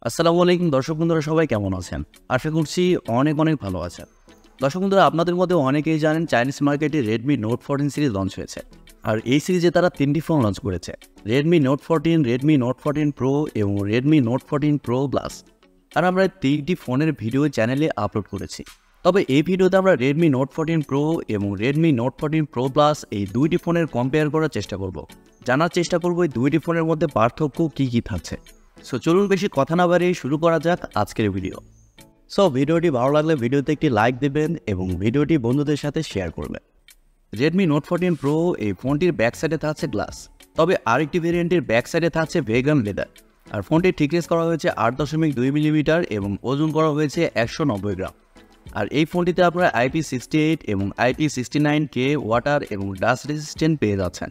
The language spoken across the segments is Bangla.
আসসালামু আলাইকুম দর্শক বন্ধুরা, সবাই কেমন আছেন? আশা করছি অনেক ভালো আছেন। দর্শক বন্ধুরা, আপনাদের মধ্যে অনেকেই জানেন চাইনিজ মার্কেটে Redmi Note 14 সিরিজ লঞ্চ হয়েছে। আর এই সিরিজে তারা 3টি ফোন লঞ্চ করেছে: Redmi Note 14, Redmi Note 14 Pro এবং Redmi Note 14 Pro Plus। আর আমরা 3টি ফোনের ভিডিও চ্যানেলে আপলোড করেছি। তবে এই ভিডিওতে আমরা Redmi Note 14 Pro এবং Redmi Note 14 Pro Plus এই দুইটি ফোনের কম্পেয়ার করার চেষ্টা করব। জানার চেষ্টা করব এই দুইটি ফোনের মধ্যে পার্থক্য কী থাকছে। সো চলুন বেশি কথা না বাড়িয়ে শুরু করা যাক আজকের ভিডিও। সো ভিডিওটি ভালো লাগলে ভিডিওতে একটি লাইক দেবেন এবং ভিডিওটি বন্ধুদের সাথে শেয়ার করবেন। Redmi Note 14 Pro এই ফোনটির ব্যাক সাইডে থাকছে গ্লাস, তবে আরেকটি ভেরিয়েন্টের ব্যাক সাইডে থাকছে ভেগান লেদার। আর ফোনটির থিকনেস করা হয়েছে 8.2 মিলিমিটার এবং ওজন করা হয়েছে 190 গ্রাম। আর এই ফোনটিতে আপনারা IP68 এবং IP69K ওয়াটার এবং ডাস্ট রেজিস্ট্যান্ট পেয়ে যাচ্ছেন।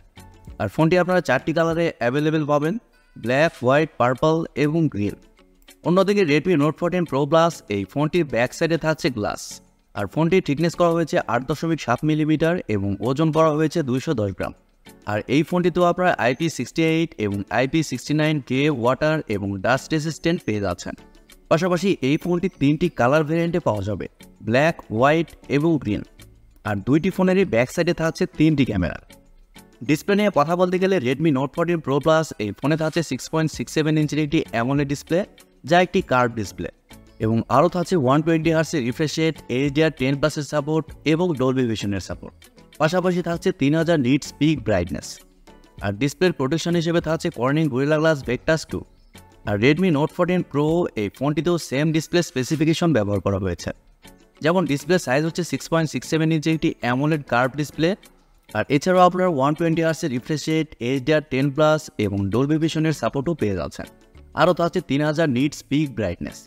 আর ফোনটি আপনারা 4টি কালারে অ্যাভেলেবেল পাবেন: ব্ল্যাক, হোয়াইট, পার্পল এবং গ্রিন। অন্যদিকে Redmi Note 14 Pro Plus এই ফোনটির ব্যাক সাইডে থাকছে গ্লাস। আর ফোনটির থিকনেস করা হয়েছে 8.7 মিলিমিটার এবং ওজন করা হয়েছে 210 গ্রাম। আর এই ফোনটিতেও আপনারা IP68 এবং IP69K ওয়াটার এবং ডাস্ট রেজিস্ট্যান্ট পেয়ে যাচ্ছেন। পাশাপাশি এই ফোনটি 3টি কালার ভেরিয়েন্টে পাওয়া যাবে: ব্ল্যাক, হোয়াইট এবং গ্রিন। আর দুইটি ফোনেরই ব্যাক সাইডে থাকছে 3টি ক্যামেরা। ডিসপ্লে নিয়ে কথা বলতে গেলে Redmi Note 14 Pro Plus এই ফোনে থাকছে 6.67 ইঞ্চির একটি AMOLED ডিসপ্লে, যা একটি কার্ভ ডিসপ্লে, এবং আরও থাকছে 120 Hz রিফ্রেশ রেট, HDR10+ এর সাপোর্ট এবং Dolby Vision এর সাপোর্ট। পাশাপাশি থাকছে 3000 নিটস পিক ব্রাইটনেস। আর ডিসপ্লের প্রোটেকশন হিসেবে থাকছে Corning Gorilla Glass Victus 2। আর Redmi Note 14 Pro এই ফোনটিতেও সেম ডিসপ্লে স্পেসিফিকেশন ব্যবহার করা হয়েছে। যেমন ডিসপ্লে সাইজ হচ্ছে 6.67 ইঞ্চির একটি AMOLED কার্ভ ডিসপ্লে। আর এছাড়াও আপনারা 120 Hz রিফ্রেশ রেট, HDR10+ এবং Dolby Vision এর সাপোর্টও পেয়ে যাচ্ছেন। আরও থাকছে 3000 nits pick brightness.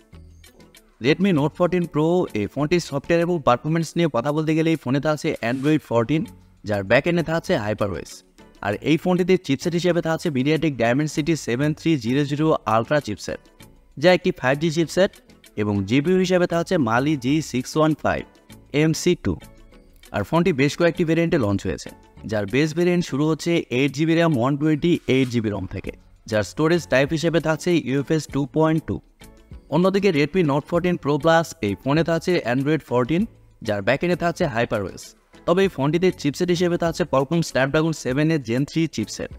Redmi Note 14 Pro এই ফোনটির সফটওয়্যার এবং পারফরমেন্স নিয়ে কথা বলতে গেলে এই ফোনে থাকছে Android 14, যার ব্যাকএন্ডে থাকছে HyperOS। আর এই ফোনটিতে চিপসেট হিসেবে থাকছে MediaTek Dimensity 7300 Ultra চিপসেট, যা একটি 5G চিপসেট, এবং জিপিইউ হিসেবে থাকছে Mali G615 MC2। আর ফোনটি বেশ কয়েকটি ভেরিয়েন্টে লঞ্চ হয়েছে, যার বেস ভেরিয়েন্ট শুরু হচ্ছে 8GB RAM 128GB ROM থেকে, যার স্টোরেজ টাইপ হিসেবে থাকছে UFS 2.2। অন্যদিকে Redmi Note 14 Pro Plus এই ফোনে থাকছে Android 14, যার ব্যাকএন্ডে থাকছে HyperOS। তবে এই ফোনটিতে চিপসেট হিসেবে থাকছে Qualcomm Snapdragon 7 এর Gen 3 চিপসেট,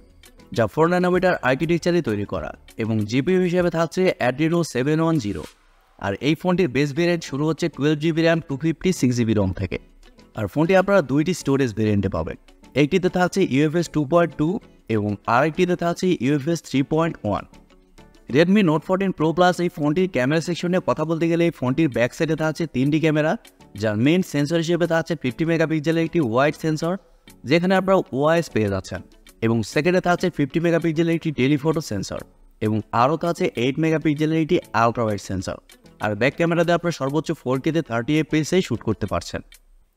যা 4 ন্যানোমিটার আর্কিটেকচারে তৈরি করা, এবং জিপিইউ হিসেবে থাকছে Adreno 710। আর এই ফোনটির বেস ভেরিয়েন্ট শুরু হচ্ছে 12GB RAM 256GB ROM থেকে। আর ফোনটি আপনারা দুইটি স্টোরেজ ভেরিয়েন্টে পাবেন, একটিতে থাকছে UFS 2.2 এবং আরেকটিতে থাকছে UFS 3.1। Redmi Note 14 Pro Plus এই ফোনটির ক্যামেরা সেকশনে কথা বলতে গেলে এই ফোনটির ব্যাক সাইডে থাকছে 3টি ক্যামেরা, যার মেইন সেন্সর হিসেবে থাকছে 50 মেগাপিক্সেলের একটি ওয়াইড সেন্সর, যেখানে আপনারা OIS পেয়ে যাচ্ছেন, এবং সেকেন্ডে থাকছে 50 মেগাপিক্সেলের একটি টেলিফোটো সেন্সর, এবং আরও থাকছে 8 মেগাপিক্সেলের একটি আলট্রা ওয়াইড সেন্সর। আর ব্যাক ক্যামেরাতে আপনারা সর্বোচ্চ 4K-তে 30 fps শ্যুট করতে পারছেন।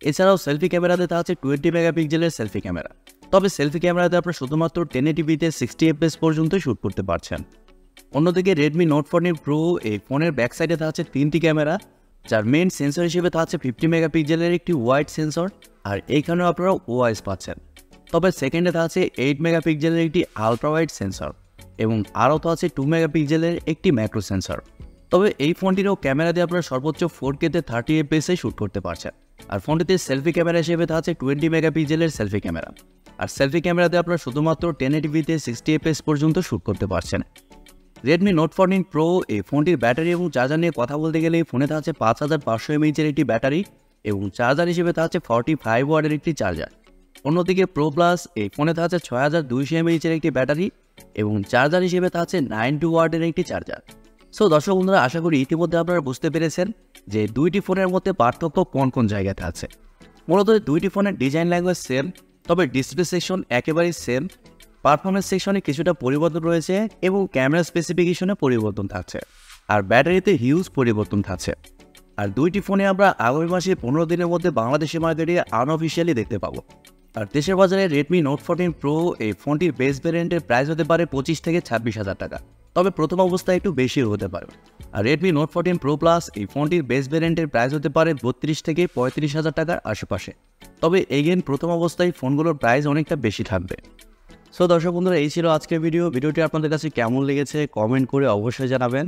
এছাড়াও সেলফি ক্যামেরাতে থাকছে 20 মেগাপিক্সেলের সেলফি ক্যামেরা, তবে সেলফি ক্যামেরাতে আপনারা শুধুমাত্র 1080p-তে 60 fps পর্যন্ত শ্যুট করতে পারছেন। অন্যদিকে Redmi Note 14 Pro এই ফোনের ব্যাক সাইডে থাকছে 3টি ক্যামেরা, যার মেইন সেন্সর হিসেবে থাকছে 50 মেগাপিক্সেলের একটি ওয়াইড সেন্সর, আর এইখানেও আপনারা OIS পাচ্ছেন। তবে সেকেন্ডে থাকছে 8 মেগাপিক্সেলের একটি আলট্রা ওয়াইড সেন্সর, এবং আরও থাকছে 2 মেগাপিক্সেলের একটি ম্যাক্রো সেন্সর। তবে এই ফোনটিরও ক্যামেরা দিয়ে আপনারা সর্বোচ্চ 4K-তে 30 fps শ্যুট করতে পারছেন। আর ফোনটিতে সেলফি ক্যামেরা হিসেবে থাকছে 20 মেগাপিক্সেলের সেলফি ক্যামেরা, আর সেলফি ক্যামেরাতে আপনারা শুধুমাত্র 1080p-তে 60 fps পর্যন্ত শ্যুট করতে পারছেন। Redmi Note 14 Pro এই ফোনটির ব্যাটারি এবং চার্জার নিয়ে কথা বলতে গেলে এই ফোনে থাকছে 5500 mAh-এর একটি ব্যাটারি, এবং চার্জার হিসেবে থাকছে 45 ওয়াটের একটি চার্জার। অন্যদিকে Pro Plus এই ফোনে থাকছে 6200 mAh-এর একটি ব্যাটারি, এবং চার্জার হিসেবে থাকছে 90 ওয়াটের একটি চার্জার। সো দর্শক বন্ধুরা, আশা করি ইতিমধ্যে আপনারা বুঝতে পেরেছেন যে দুইটি ফোনের মধ্যে পার্থক্য কোন জায়গাতে আছে। মূলত দুইটি ফোনের ডিজাইন ল্যাঙ্গুয়েজ সেম, তবে ডিসপ্লে সেকশন একেবারেই সেম। পারফরমেন্স সেকশনে কিছুটা পরিবর্তন রয়েছে, এবং ক্যামেরা স্পেসিফিকেশনে পরিবর্তন থাকছে, আর ব্যাটারিতে হিউজ পরিবর্তন থাকছে। আর দুইটি ফোনে আমরা আগামী মাসে 15 দিনের মধ্যে বাংলাদেশের মার্কেটে আনঅফিসিয়ালি দেখতে পাবো। আর দেশের বাজারে Redmi Note 14 Pro এই ফোনটির বেস ভ্যারিয়েন্টের প্রাইস হতে পারে 25 থেকে 26,000 টাকা, তবে প্রথম অবস্থায় একটু বেশি হতে পারে। আর Redmi Note 14 Pro Plus এই ফোনটির বেস ভ্যারিয়েন্টের প্রাইস হতে পারে 32 থেকে 35,000 টাকার আশেপাশে, তবে এগেন প্রথম অবস্থায় ফোনগুলোর প্রাইস অনেকটা বেশি থাকবে। সো দর্শক বন্ধুরা, এই ছিল আজকের ভিডিওটি আপনাদের কাছে কেমন লেগেছে কমেন্ট করে অবশ্যই জানাবেন।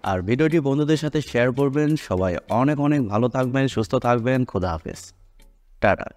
আর ভিডিওটি বন্ধুদের সাথে শেয়ার করবেন। সবাই অনেক অনেক ভালো থাকবেন, সুস্থ থাকবেন। খোদা হাফেজ, টাটা।